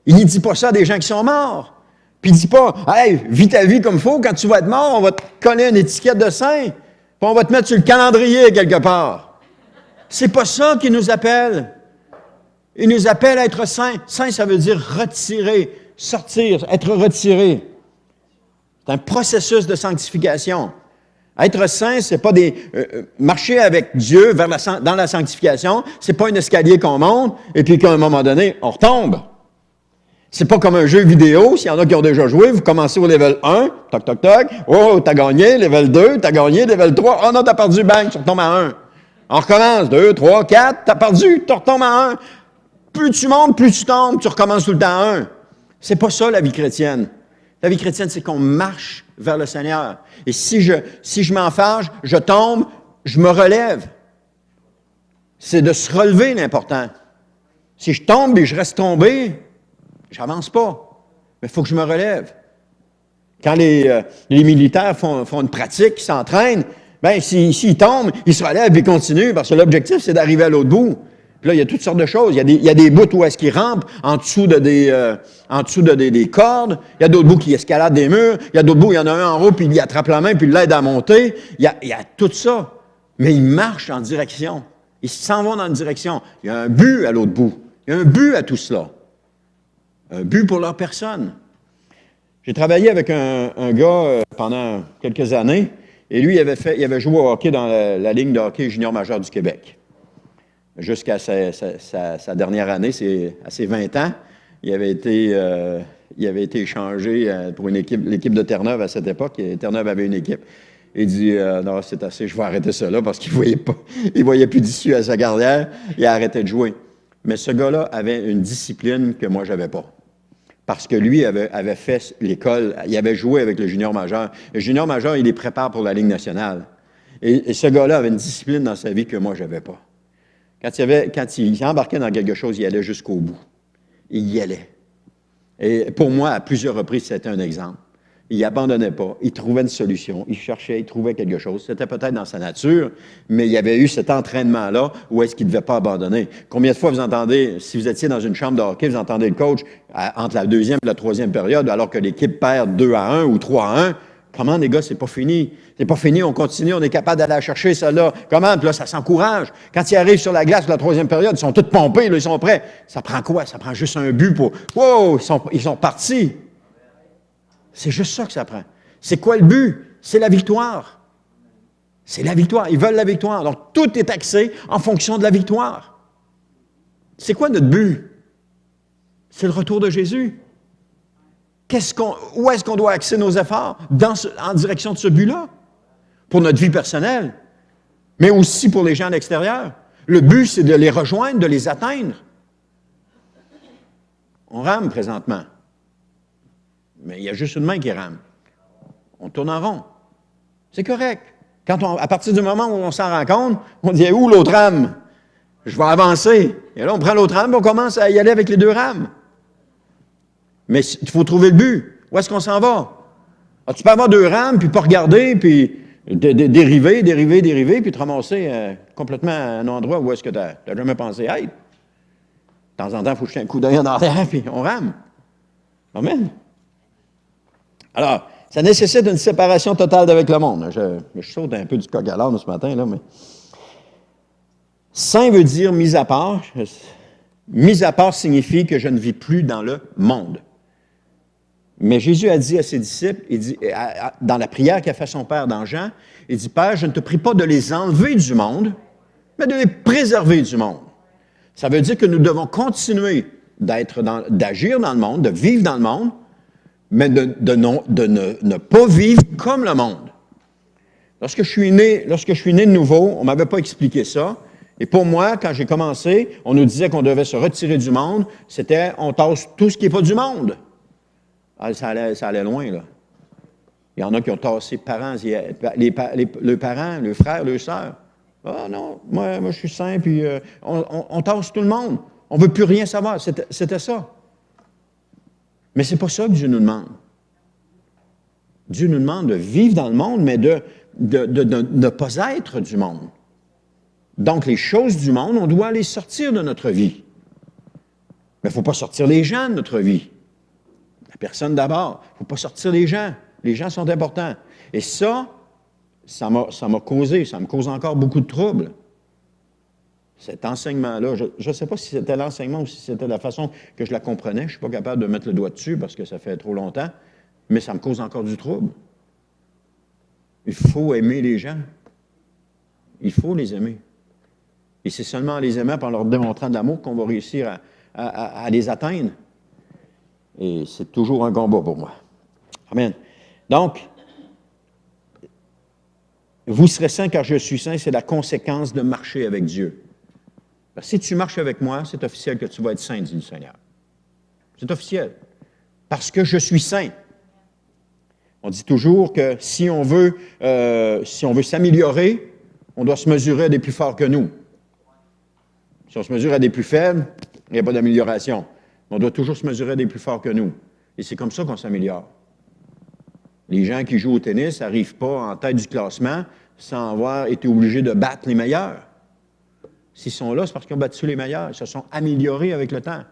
Il ne dit pas ça à des gens qui sont morts. Puis il ne dit pas, hey, vis ta vie comme il faut, quand tu vas être mort, on va te coller une étiquette de saint, puis on va te mettre sur le calendrier quelque part. C'est pas ça qu'il nous appelle. Il nous appelle à être saints. Saint, ça veut dire retirer, sortir, être retiré. C'est un processus de sanctification. Être saint, c'est pas marcher avec Dieu dans la sanctification, c'est pas un escalier qu'on monte et puis qu'à un moment donné, on retombe. C'est pas comme un jeu vidéo, s'il y en a qui ont déjà joué, vous commencez au level 1, toc, toc, toc, oh, t'as gagné, level 2, t'as gagné, level 3, oh non, t'as perdu, bang, tu retombes à 1. On recommence, 2, 3, 4, t'as perdu, tu retombes à 1. Plus tu montes, plus tu tombes, tu recommences tout le temps à 1. C'est pas ça la vie chrétienne. La vie chrétienne, c'est qu'on marche vers le Seigneur. Et si je m'enfarge, je tombe, je me relève. C'est de se relever l'important. Si je tombe et je reste tombé, j'avance pas. Mais il faut que je me relève. Quand les militaires font une pratique, ils s'entraînent, bien, s'ils tombent, ils se relèvent et ils continuent, parce que l'objectif, c'est d'arriver à l'autre bout. Puis là, il y a toutes sortes de choses. Il y a des bouts où est-ce qu'ils rampent en dessous de des cordes. Il y a d'autres bouts qui escaladent des murs. Il y a d'autres bouts, il y en a un en haut, puis il attrape la main, puis il l'aide à monter. Il y a tout ça. Mais ils marchent en direction. Ils s'en vont dans une direction. Il y a un but à l'autre bout. Il y a un but à tout cela. Un but pour leur personne. J'ai travaillé avec un gars pendant quelques années, et lui, il avait joué au hockey dans la Ligue de hockey junior majeur du Québec. Jusqu'à sa dernière année, à ses 20 ans, il avait été échangé pour l'équipe de Terre-Neuve à cette époque. Terre-Neuve avait une équipe. Il dit non, c'est assez, je vais arrêter ça là parce qu'il ne voyait plus d'issue à sa carrière. Il a arrêté de jouer. Mais ce gars-là avait une discipline que moi, je n'avais pas. Parce que lui avait fait l'école, il avait joué avec le junior majeur. Le junior majeur, il les prépare pour la Ligue nationale. Et ce gars-là avait une discipline dans sa vie que moi, je n'avais pas. Quand il embarquait dans quelque chose, il allait jusqu'au bout. Il y allait. Et pour moi, à plusieurs reprises, c'était un exemple. Il n'abandonnait pas, il trouvait une solution, il cherchait, il trouvait quelque chose. C'était peut-être dans sa nature, mais il y avait eu cet entraînement-là où est-ce qu'il ne devait pas abandonner. Combien de fois vous entendez, si vous étiez dans une chambre de hockey, vous entendez le coach entre la deuxième et la troisième période, alors que l'équipe perd 2-1 ou 3-1, comment les gars, c'est pas fini? C'est pas fini, on continue, on est capable d'aller la chercher, celle-là. Comment? Puis là, ça s'encourage. Quand ils arrivent sur la glace pour la troisième période, ils sont tous pompés, là, ils sont prêts. Ça prend quoi? Ça prend juste un but pour... Wow! Ils sont partis. C'est juste ça que ça prend. C'est quoi le but? C'est la victoire. C'est la victoire. Ils veulent la victoire. Donc, tout est axé en fonction de la victoire. C'est quoi notre but? C'est le retour de Jésus. Où est-ce qu'on doit axer nos efforts? En direction de ce but-là. Pour notre vie personnelle, mais aussi pour les gens à l'extérieur. Le but, c'est de les rejoindre, de les atteindre. On rame présentement. Mais il y a juste une main qui rame. On tourne en rond. C'est correct. À partir du moment où on s'en rend compte, on dit « Où l'autre rame? Je vais avancer. » Et là, on prend l'autre rame et on commence à y aller avec les deux rames. Mais il faut trouver le but. Où est-ce qu'on s'en va? Alors, tu peux avoir deux rames, puis pas regarder, puis dériver, puis te ramasser complètement à un endroit où est-ce que tu n'as jamais pensé être. De temps en temps, il faut jeter un coup d'œil en arrière, puis on rame. Amen. Alors, ça nécessite une séparation totale avec le monde. Je saute un peu du coq à l'âne ce matin, là, mais... Saint veut dire mis à part. Mis à part signifie que je ne vis plus dans le monde. Mais Jésus a dit à ses disciples, il dit, dans la prière qu'a fait son Père dans Jean, il dit, Père, je ne te prie pas de les enlever du monde, mais de les préserver du monde. Ça veut dire que nous devons continuer d'agir dans le monde, de vivre dans le monde, mais de ne pas vivre comme le monde. Lorsque je suis né de nouveau, on ne m'avait pas expliqué ça. Et pour moi, quand j'ai commencé, on nous disait qu'on devait se retirer du monde. C'était, on tasse tout ce qui n'est pas du monde. Ah, ça allait loin, là. Il y en a qui ont tassé parents, les parents, le frère, le sœur. Ah non, moi je suis saint, puis on tasse tout le monde. On ne veut plus rien savoir. C'était ça. Mais ce n'est pas ça que Dieu nous demande. Dieu nous demande de vivre dans le monde, mais de ne pas être du monde. Donc, les choses du monde, on doit les sortir de notre vie. Mais il ne faut pas sortir les gens de notre vie. La personne d'abord. Il ne faut pas sortir les gens. Les gens sont importants. Et ça me cause encore beaucoup de troubles. Cet enseignement-là, je ne sais pas si c'était l'enseignement ou si c'était la façon que je la comprenais. Je ne suis pas capable de mettre le doigt dessus parce que ça fait trop longtemps, mais ça me cause encore du trouble. Il faut aimer les gens. Il faut les aimer. Et c'est seulement en les aimant, en leur démontrant de l'amour, qu'on va réussir à les atteindre. Et c'est toujours un combat pour moi. Amen. Donc, vous serez saints car je suis saint, c'est la conséquence de marcher avec Dieu. Parce que si tu marches avec moi, c'est officiel que tu vas être saint, dit le Seigneur. C'est officiel. Parce que je suis saint. On dit toujours que si on veut s'améliorer, on doit se mesurer à des plus forts que nous. Si on se mesure à des plus faibles, il n'y a pas d'amélioration. On doit toujours se mesurer à des plus forts que nous. Et c'est comme ça qu'on s'améliore. Les gens qui jouent au tennis n'arrivent pas en tête du classement sans avoir été obligés de battre les meilleurs. S'ils sont là, c'est parce qu'ils ont battu les meilleurs. Ils se sont améliorés avec le temps.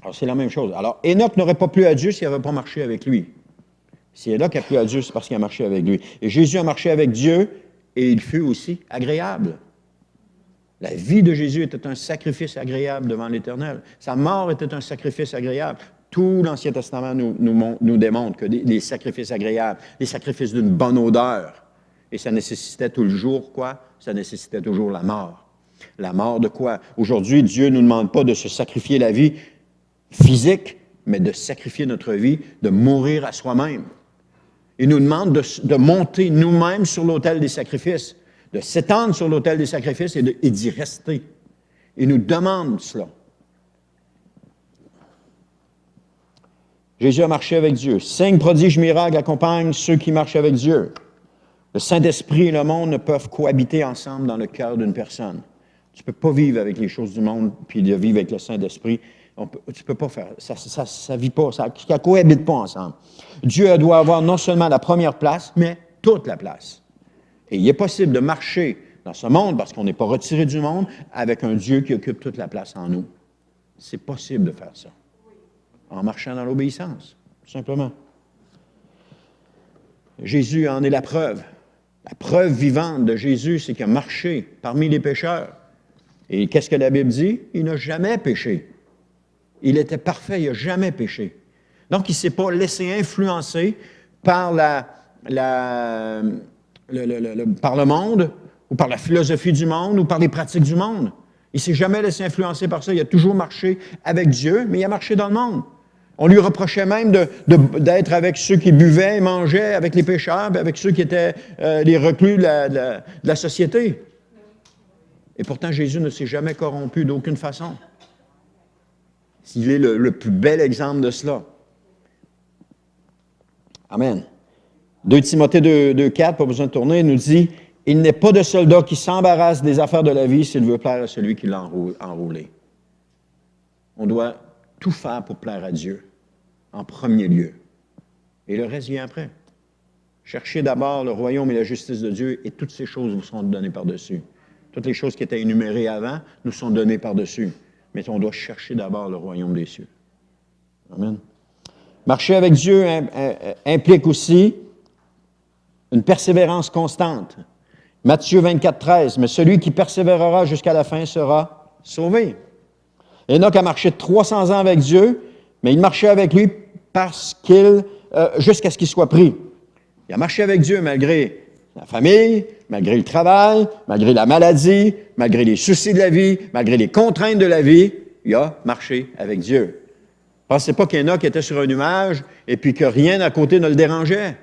Alors, c'est la même chose. Alors, Enoch n'aurait pas plu à Dieu s'il n'avait pas marché avec lui. Si Enoch a plu à Dieu, c'est parce qu'il a marché avec lui. Et Jésus a marché avec Dieu et il fut aussi agréable. La vie de Jésus était un sacrifice agréable devant l'Éternel. Sa mort était un sacrifice agréable. Tout l'Ancien Testament nous démontre que les sacrifices agréables, les sacrifices d'une bonne odeur, et ça nécessitait toujours quoi? Ça nécessitait toujours la mort. La mort de quoi? Aujourd'hui, Dieu ne nous demande pas de se sacrifier la vie physique, mais de sacrifier notre vie, de mourir à soi-même. Il nous demande de monter nous-mêmes sur l'autel des sacrifices, de s'étendre sur l'autel des sacrifices et d'y rester. Il nous demande cela. Jésus a marché avec Dieu. Signes, prodiges, miracles accompagnent ceux qui marchent avec Dieu. Le Saint-Esprit et le monde ne peuvent cohabiter ensemble dans le cœur d'une personne. Tu ne peux pas vivre avec les choses du monde puis de vivre avec le Saint-Esprit. Tu ne peux pas faire. Ça ne vit pas, ça ne cohabite pas ensemble. Dieu doit avoir non seulement la première place, mais toute la place. Et il est possible de marcher dans ce monde, parce qu'on n'est pas retiré du monde, avec un Dieu qui occupe toute la place en nous. C'est possible de faire ça. En marchant dans l'obéissance, tout simplement. Jésus en est la preuve. La preuve vivante de Jésus, c'est qu'il a marché parmi les pécheurs. Et qu'est-ce que la Bible dit? Il n'a jamais péché. Il était parfait, il n'a jamais péché. Donc, il ne s'est pas laissé influencer par par le monde, ou par la philosophie du monde, ou par les pratiques du monde. Il ne s'est jamais laissé influencer par ça. Il a toujours marché avec Dieu, mais il a marché dans le monde. On lui reprochait même d'être avec ceux qui buvaient et mangeaient, avec les pécheurs, avec ceux qui étaient les reclus de la société. Et pourtant, Jésus ne s'est jamais corrompu d'aucune façon. Il est le plus bel exemple de cela. Amen. 2 Timothée 2,4, pas besoin de tourner, il nous dit « Il n'est pas de soldat qui s'embarrasse des affaires de la vie s'il veut plaire à celui qui l'a enrôlé. » On doit tout faire pour plaire à Dieu, en premier lieu. Et le reste vient après. Cherchez d'abord le royaume et la justice de Dieu, et toutes ces choses vous seront données par-dessus. Toutes les choses qui étaient énumérées avant nous sont données par-dessus. Mais on doit chercher d'abord le royaume des cieux. Amen. Marcher avec Dieu implique aussi une persévérance constante. Matthieu 24, 13, « Mais celui qui persévérera jusqu'à la fin sera sauvé. » Enoch a marché 300 ans avec Dieu, mais il marchait avec lui jusqu'à ce qu'il soit pris. Il a marché avec Dieu malgré la famille, malgré le travail, malgré la maladie, malgré les soucis de la vie, malgré les contraintes de la vie, il a marché avec Dieu. Pensez pas qu'Enoch était sur un nuage et puis que rien à côté ne le dérangeait.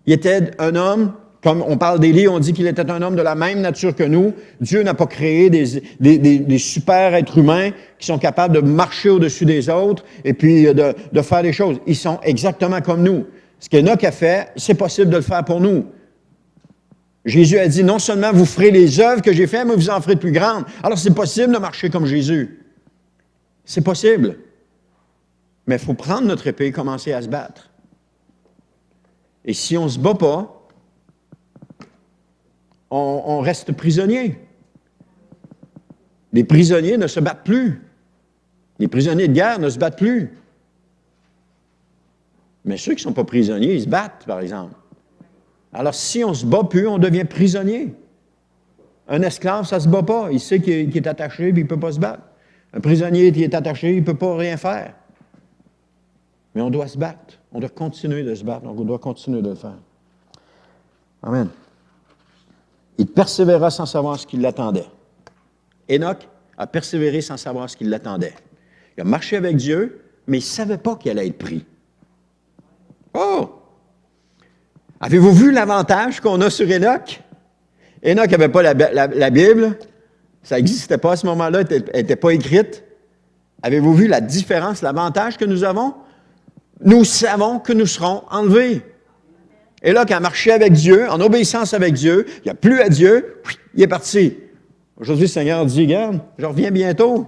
Il était un homme, comme on parle d'Élie, on dit qu'il était un homme de la même nature que nous. Dieu n'a pas créé des super êtres humains qui sont capables de marcher au-dessus des autres et puis de faire des choses. Ils sont exactement comme nous. Ce qu'Enoch a fait, c'est possible de le faire pour nous. Jésus a dit, non seulement vous ferez les œuvres que j'ai faites, mais vous en ferez de plus grandes. Alors, c'est possible de marcher comme Jésus. C'est possible. Mais il faut prendre notre épée et commencer à se battre. Et si on ne se bat pas, on reste prisonnier. Les prisonniers ne se battent plus. Les prisonniers de guerre ne se battent plus. Mais ceux qui ne sont pas prisonniers, ils se battent, par exemple. Alors, si on ne se bat plus, on devient prisonnier. Un esclave, ça ne se bat pas. Il sait qu'il est attaché et il ne peut pas se battre. Un prisonnier qui est attaché, il ne peut pas rien faire. Mais on doit se battre. On doit continuer de se battre. On doit continuer de le faire. Amen. Il persévéra sans savoir ce qui l'attendait. Enoch a persévéré sans savoir ce qui l'attendait. Il a marché avec Dieu, mais il ne savait pas qu'il allait être pris. Oh! Avez-vous vu l'avantage qu'on a sur Enoch? Enoch n'avait pas la Bible. Ça n'existait pas à ce moment-là. Elle n'était pas écrite. Avez-vous vu la différence, l'avantage que nous avons? Nous savons que nous serons enlevés. Enoch a marché avec Dieu, en obéissance avec Dieu. Il n'a plu à Dieu. Il est parti. Aujourd'hui, le Seigneur dit, regarde, je reviens bientôt.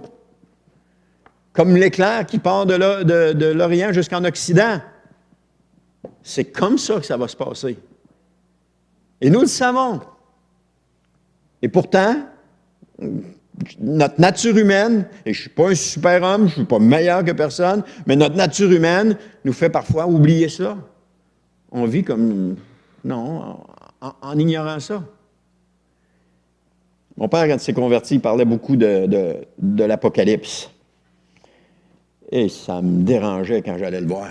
Comme l'éclair qui part de l'Orient jusqu'en Occident. C'est comme ça que ça va se passer. Et nous le savons. Et pourtant, notre nature humaine, et je ne suis pas un super-homme, je ne suis pas meilleur que personne, mais notre nature humaine nous fait parfois oublier ça. On vit comme, non, en ignorant ça. Mon père, quand il s'est converti, il parlait beaucoup de l'Apocalypse. Et ça me dérangeait quand j'allais le voir.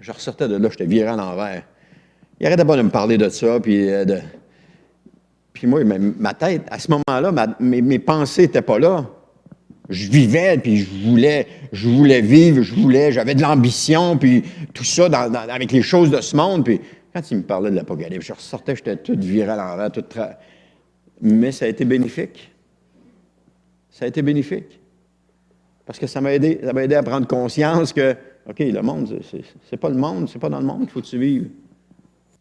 Je ressortais de là, j'étais viré à l'envers. Il arrêtait pas de me parler de ça, puis moi, ma tête, à ce moment-là, mes pensées n'étaient pas là. Je vivais, puis je voulais vivre, j'avais de l'ambition, puis tout ça avec les choses de ce monde. Puis quand il me parlait de l'Apocalypse, je ressortais, j'étais tout viré à l'envers, mais ça a été bénéfique. Ça a été bénéfique. Parce que ça m'a aidé à prendre conscience que, OK, le monde, c'est pas le monde, c'est pas dans le monde qu'il faut que tu vives.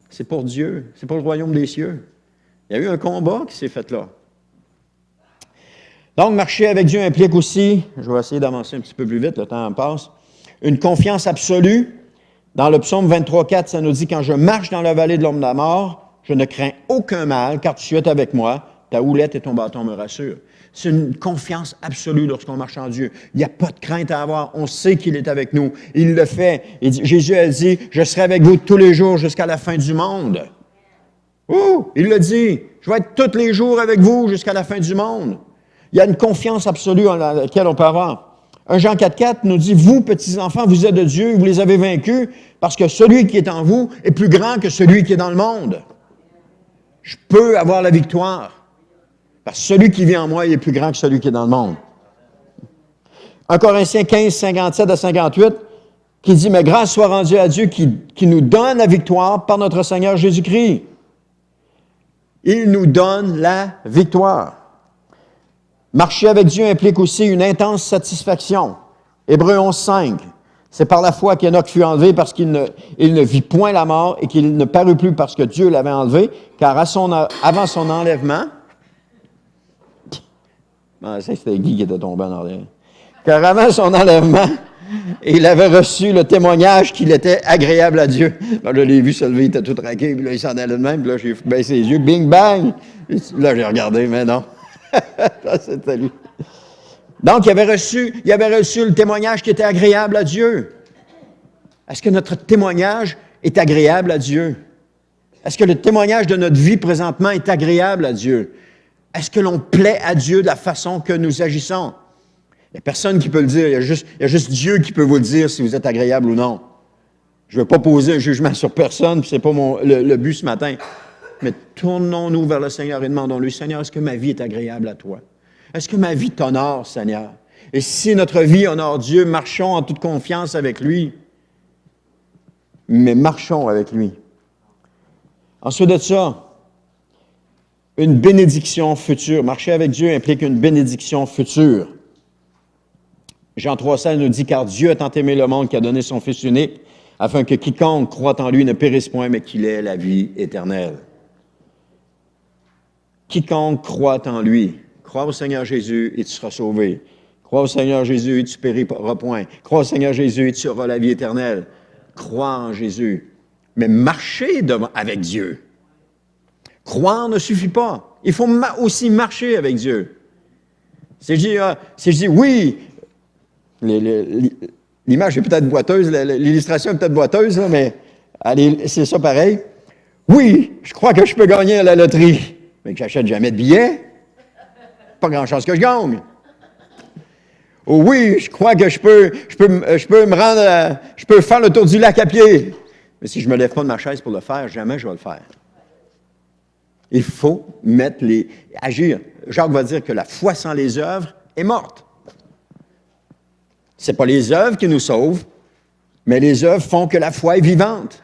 C'est pour Dieu, c'est pour le royaume des cieux. Il y a eu un combat qui s'est fait là. Donc, marcher avec Dieu implique aussi, je vais essayer d'avancer un petit peu plus vite, le temps passe, une confiance absolue. Dans le psaume 23,4, ça nous dit « Quand je marche dans la vallée de l'ombre de la mort, je ne crains aucun mal, car tu es avec moi, ta houlette et ton bâton me rassurent. » C'est une confiance absolue lorsqu'on marche en Dieu. Il n'y a pas de crainte à avoir. On sait qu'il est avec nous. Il le fait. Jésus a dit « Je serai avec vous tous les jours jusqu'à la fin du monde. » Oh, il le dit. « Je vais être tous les jours avec vous jusqu'à la fin du monde. » Il y a une confiance absolue en laquelle on peut avoir. 1 Jean 4,4 nous dit « Vous, petits-enfants, vous êtes de Dieu, vous les avez vaincus, parce que celui qui est en vous est plus grand que celui qui est dans le monde. » Je peux avoir la victoire, parce que celui qui vit en moi, il est plus grand que celui qui est dans le monde. 1 Corinthiens 15, 57 à 58, qui dit « Mais grâce soit rendue à Dieu qui nous donne la victoire par notre Seigneur Jésus-Christ. » Il nous donne la victoire. Marcher avec Dieu implique aussi une intense satisfaction. Hébreux 11, 5. C'est par la foi qu'Enoch fut enlevé parce qu'il ne vit point la mort et qu'il ne parut plus parce que Dieu l'avait enlevé, car avant son enlèvement, c'était Guy qui était tombé en arrière. Car avant son enlèvement, il avait reçu le témoignage qu'il était agréable à Dieu. Là, je l'ai vu se lever, il était tout traqué, puis là, il s'en allait de même, puis là, j'ai baissé les yeux, bing, bang! Là, j'ai regardé, mais non. Là, c'était lui. Donc, il avait reçu le témoignage qui était agréable à Dieu. Est-ce que notre témoignage est agréable à Dieu? Est-ce que le témoignage de notre vie présentement est agréable à Dieu? Est-ce que l'on plaît à Dieu de la façon que nous agissons? Il n'y a personne qui peut le dire. Il y a juste Dieu qui peut vous le dire si vous êtes agréable ou non. Je ne veux pas poser un jugement sur personne, puis ce n'est pas le but ce matin. Mais tournons-nous vers le Seigneur et demandons-lui, Seigneur, est-ce que ma vie est agréable à toi? Est-ce que ma vie t'honore, Seigneur? Et si notre vie honore Dieu, marchons en toute confiance avec lui. Mais marchons avec lui. Ensuite de ça, une bénédiction future. Marcher avec Dieu implique une bénédiction future. Jean 3,16 nous dit « Car Dieu a tant aimé le monde qu'il a donné son Fils unique, afin que quiconque croit en lui ne périsse point, mais qu'il ait la vie éternelle. » Quiconque croit en lui, crois au Seigneur Jésus et tu seras sauvé. Crois au Seigneur Jésus et tu périras point. Crois au Seigneur Jésus et tu auras la vie éternelle. Crois en Jésus. Mais marcher avec Dieu. Croire ne suffit pas. Il faut aussi marcher avec Dieu. Si je dis oui, l'image est peut-être boiteuse, l'illustration est peut-être boiteuse, là, mais allez, c'est ça pareil. Oui, je crois que je peux gagner à la loterie. Mais que j'achète jamais de billets, pas grand-chose que je gagne. Oh oui, je crois que je peux me rendre, je peux faire le tour du lac à pied. Mais si je ne me lève pas de ma chaise pour le faire, jamais je vais le faire. Il faut agir. Jacques va dire que la foi sans les œuvres est morte. Ce n'est pas les œuvres qui nous sauvent, mais les œuvres font que la foi est vivante.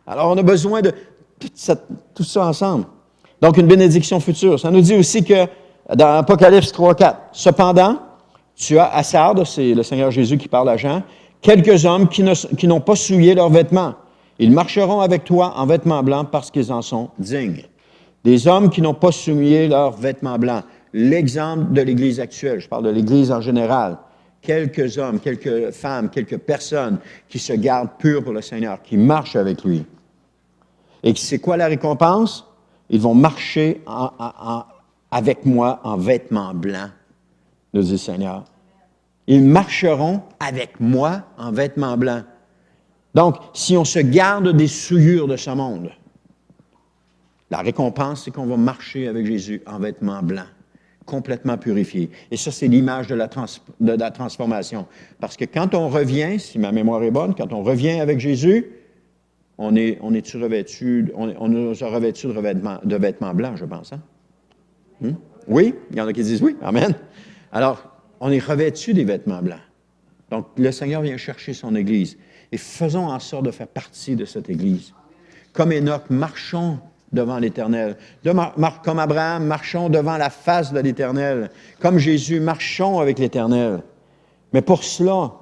Alors, on a besoin de tout ça ensemble. Donc, une bénédiction future. Ça nous dit aussi que dans Apocalypse 3,4, « Cependant, tu as à Sardes, c'est le Seigneur Jésus qui parle à Jean, quelques hommes qui n'ont pas souillé leurs vêtements. Ils marcheront avec toi en vêtements blancs parce qu'ils en sont dignes. » Des hommes qui n'ont pas souillé leurs vêtements blancs. L'exemple de l'Église actuelle, je parle de l'Église en général. Quelques hommes, quelques femmes, quelques personnes qui se gardent purs pour le Seigneur, qui marchent avec lui. Et c'est quoi la récompense? Ils vont marcher avec moi en vêtements blancs, nous dit le Seigneur. Ils marcheront avec moi en vêtements blancs. Donc, si on se garde des souillures de ce monde, la récompense, c'est qu'on va marcher avec Jésus en vêtements blancs. complètement purifié. Et ça, c'est l'image de la transformation. Parce que quand on revient, si ma mémoire est bonne, quand on revient avec Jésus, on nous a revêtus de vêtements blancs, je pense. Hein? Oui? Il y en a qui disent oui. Amen. Alors, on est revêtus des vêtements blancs. Donc, le Seigneur vient chercher son Église. Et faisons en sorte de faire partie de cette Église. Comme Enoch, marchons devant l'Éternel. Comme Abraham, marchons devant la face de l'Éternel. Comme Jésus, marchons avec l'Éternel. Mais pour cela,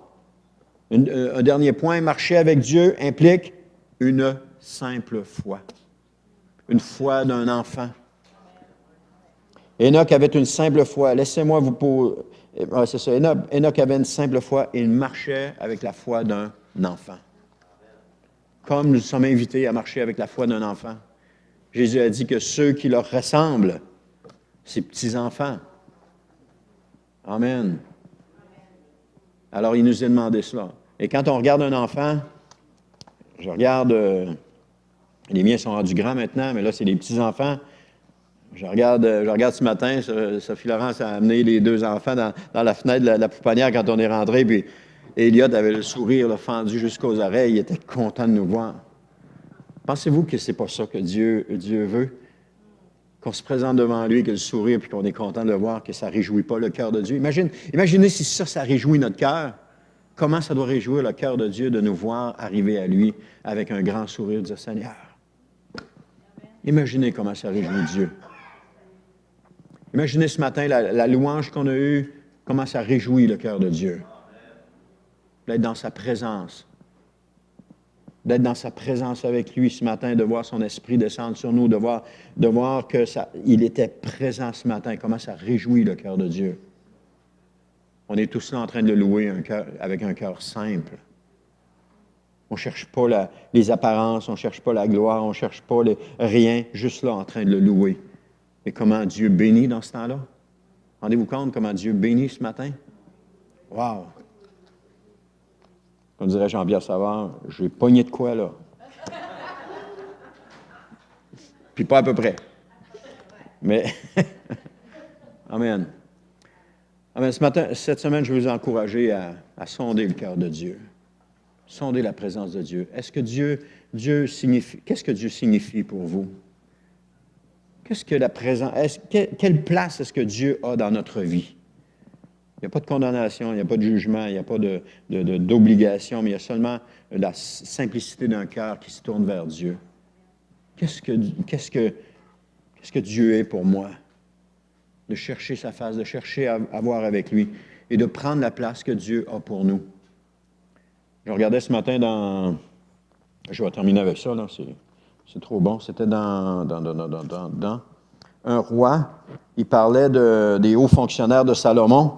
un dernier point, marcher avec Dieu implique une simple foi. Une foi d'un enfant. Enoch avait une simple foi. Laissez-moi vous poser... c'est ça, Enoch avait une simple foi et il marchait avec la foi d'un enfant. Comme nous sommes invités à marcher avec la foi d'un enfant. Jésus a dit que ceux qui leur ressemblent, ces petits-enfants. Amen. Alors, il nous a demandé cela. Et quand on regarde un enfant, je regarde, les miens sont rendus grands maintenant, mais là, c'est les petits-enfants. Je regarde ce matin, Sophie Laurence a amené les 2 enfants dans la fenêtre de la pouponnière quand on est rentré, puis Elliot avait le sourire là, fendu jusqu'aux oreilles, il était content de nous voir. Pensez-vous que c'est pas ça que Dieu veut? Qu'on se présente devant lui, que le sourire, puis qu'on est content de le voir, que ça ne réjouit pas le cœur de Dieu. Imaginez si ça réjouit notre cœur. Comment ça doit réjouir le cœur de Dieu de nous voir arriver à lui avec un grand sourire, dire Seigneur. Imaginez comment ça réjouit Dieu. Imaginez ce matin la louange qu'on a eue, comment ça réjouit le cœur de Dieu. D'être dans sa présence. D'être dans sa présence avec lui ce matin, de voir son esprit descendre sur nous, de voir qu'il était présent ce matin, comment ça réjouit le cœur de Dieu. On est tous là en train de le louer avec un cœur simple. On ne cherche pas les apparences, on ne cherche pas la gloire, on ne cherche pas rien, juste là en train de le louer. Et comment Dieu bénit dans ce temps-là? Rendez-vous compte comment Dieu bénit ce matin? Wow! Comme dirait Jean-Pierre Savard, j'ai pogné de quoi là? Puis pas à peu près. Mais, Amen. Amen. Cette semaine, je vais vous encourager à sonder le cœur de Dieu. Sonder la présence de Dieu. Est-ce que Dieu signifie, qu'est-ce que Dieu signifie pour vous? Qu'est-ce que la présence, quelle place est-ce que Dieu a dans notre vie? Il n'y a pas de condamnation, il n'y a pas de jugement, il n'y a pas d'obligation, mais il y a seulement la simplicité d'un cœur qui se tourne vers Dieu. Qu'est-ce que Dieu est pour moi? De chercher sa face, de chercher à voir avec lui et de prendre la place que Dieu a pour nous. Je regardais ce matin je vais terminer avec ça, là, c'est trop bon. C'était dans un roi, il parlait des hauts fonctionnaires de Salomon.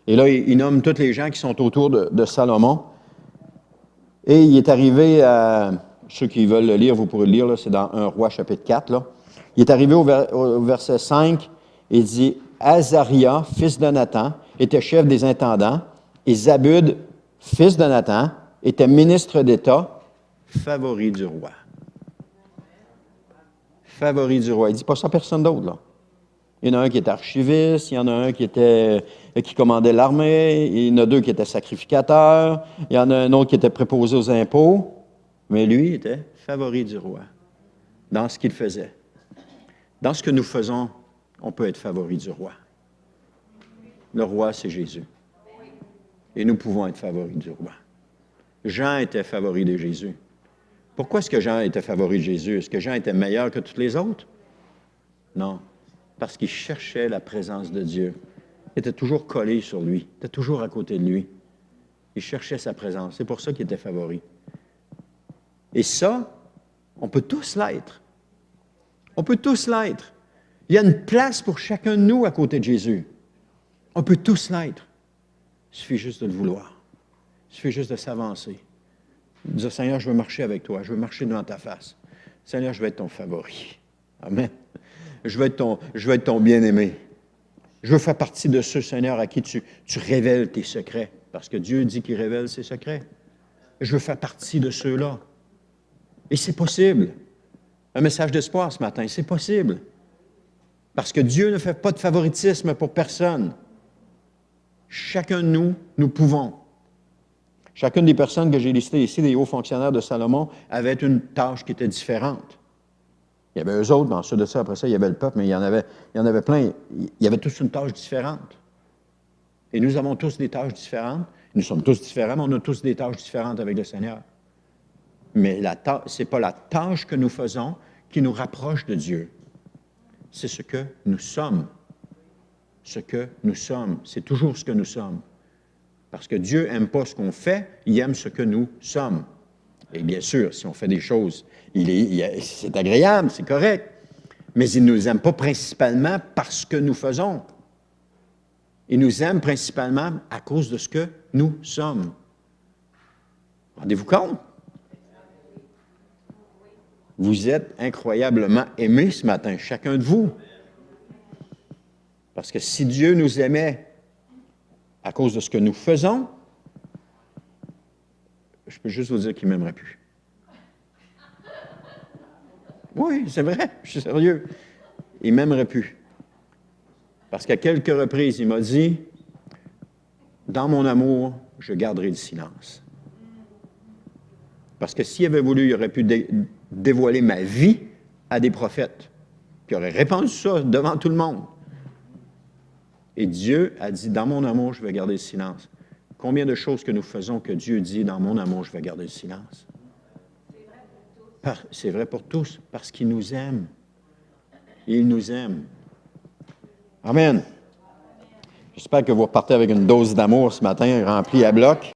Et là, il nomme tous les gens qui sont autour de Salomon. Et il est arrivé à... Ceux qui veulent le lire, vous pourrez le lire, là, c'est dans 1 Roi, chapitre 4. Là. Il est arrivé au verset 5, et il dit « Azaria, fils de Nathan, était chef des intendants, et Zabud, fils de Nathan, était ministre d'État, favori du roi. » Favori du roi. Il ne dit pas ça à personne d'autre, là. Il y en a un qui était archiviste, il y en a un qui commandait l'armée, il y en a 2 qui étaient sacrificateurs, il y en a un autre qui était préposé aux impôts, mais lui il était favori du roi dans ce qu'il faisait. Dans ce que nous faisons, on peut être favori du roi. Le roi, c'est Jésus. Et nous pouvons être favoris du roi. Jean était favori de Jésus. Pourquoi est-ce que Jean était favori de Jésus? Est-ce que Jean était meilleur que tous les autres? Non. Parce qu'il cherchait la présence de Dieu. Il était toujours collé sur lui. Il était toujours à côté de lui. Il cherchait sa présence. C'est pour ça qu'il était favori. Et ça, on peut tous l'être. On peut tous l'être. Il y a une place pour chacun de nous à côté de Jésus. On peut tous l'être. Il suffit juste de le vouloir. Il suffit juste de s'avancer. De dire, Seigneur, je veux marcher avec toi. Je veux marcher devant ta face. Seigneur, je vais être ton favori. Amen. Je veux être ton bien-aimé. Je veux faire partie de ceux, Seigneur, à qui tu révèles tes secrets. Parce que Dieu dit qu'il révèle ses secrets. Je veux faire partie de ceux-là. Et c'est possible. Un message d'espoir ce matin, c'est possible. Parce que Dieu ne fait pas de favoritisme pour personne. Chacun de nous, nous pouvons. Chacune des personnes que j'ai listées ici, des hauts fonctionnaires de Salomon, avait une tâche qui était différente. Il y avait eux autres, mais ensuite de ça, après ça, il y avait le peuple, mais il y en avait plein. Il y avait tous une tâche différente. Et nous avons tous des tâches différentes. Nous sommes tous différents, mais on a tous des tâches différentes avec le Seigneur. Mais ce n'est pas la tâche que nous faisons qui nous rapproche de Dieu. C'est ce que nous sommes. Ce que nous sommes. C'est toujours ce que nous sommes. Parce que Dieu n'aime pas ce qu'on fait, il aime ce que nous sommes. Et bien sûr, si on fait des choses, c'est agréable, c'est correct. Mais il ne nous aime pas principalement parce que nous faisons. Il nous aime principalement à cause de ce que nous sommes. Rendez-vous compte? Vous êtes incroyablement aimés ce matin, chacun de vous. Parce que si Dieu nous aimait à cause de ce que nous faisons, je peux juste vous dire qu'il ne m'aimerait plus. Oui, c'est vrai, je suis sérieux. Il ne m'aimerait plus. Parce qu'à quelques reprises, il m'a dit, « Dans mon amour, je garderai le silence. » Parce que s'il avait voulu, il aurait pu dévoiler ma vie à des prophètes qui auraient répandu ça devant tout le monde. Et Dieu a dit, « Dans mon amour, je vais garder le silence. » Combien de choses que nous faisons que Dieu dit, « Dans mon amour, je vais garder le silence. » C'est vrai pour tous, parce qu'il nous aime. Il nous aime. Amen. J'espère que vous repartez avec une dose d'amour ce matin, remplie à bloc.